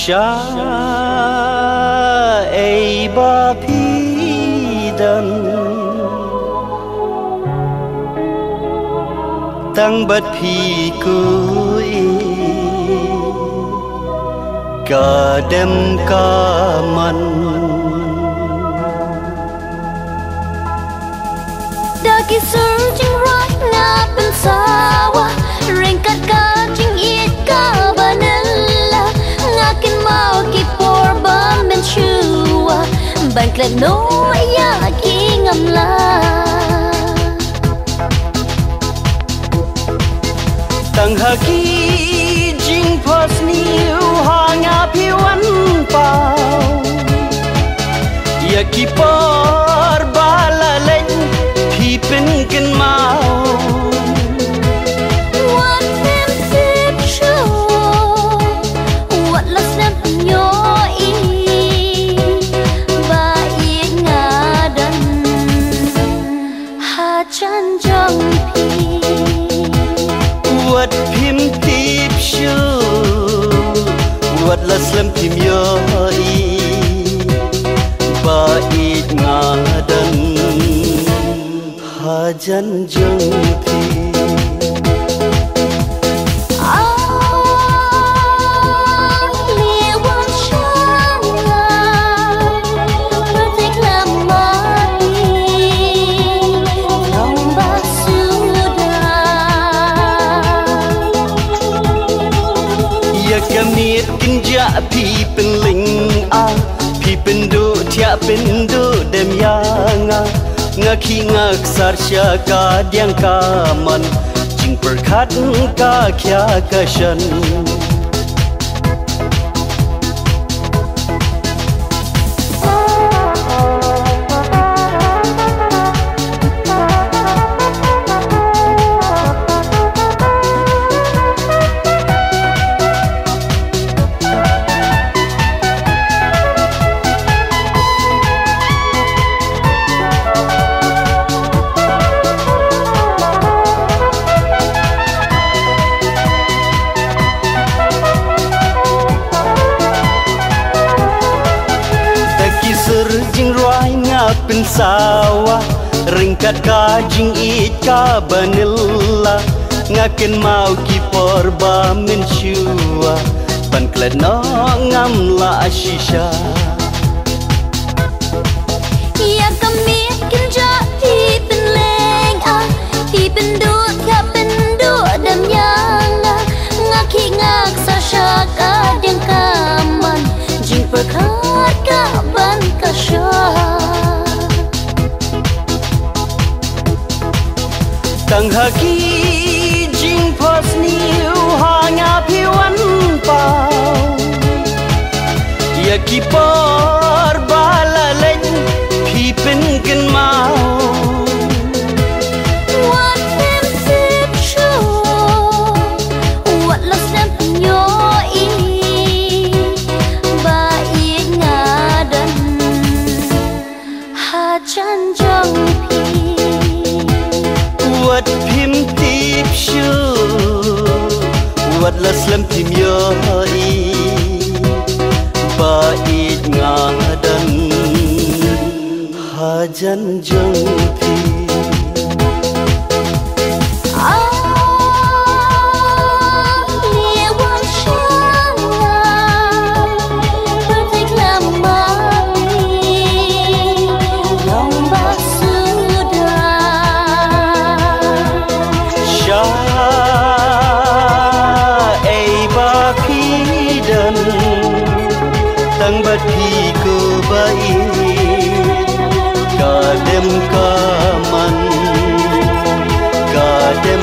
Sha ei ba phi dan tăng bất phi kui cả đêm cả man đã kỹ sư chính rót ngã bên sawa ring cắt cá chính ít cá vanilla ngã kinh mau kỹ por bám bên chua bạn kẹt nỗi ya kỹ ngầm la tăng hà kỹ chính phật niu hà ngã phiêu ăn bao ya kỹ por ba la lên phi bên kinh mau Wat phim tiếp siêu Wat là slam phim yoi Ba ít ngã đần Hà dân dân phi Kamiet kinja pi pen ling a pi pen do tia pen do dem yanga nga khi nga sar sha ka diang ka man jing per khat ka kya ka shan jing roi nga pin sawa ringkat ka jing it ka vanilla nga ken mau ki por ba min shua pan klet no ngam la shisha ya kamiet kinja pi pen leng a pi pen do ka pen do dam yang nga khi nga sa sha ka ding ka man jing per khat ka ban ka sha tang ha ki jing phos niu ha nga phiêu ăn bao ya ki por ba la lên phi pen ken mau what them sip show what loves them nyo i ba i nga dan ha chan jong pi Wat phim tiếp siêu Wat là slam phim yoi Ba ít ngã đần Hà dân dân phi tăng bất phi cơ bay cả đêm cả man cả đêm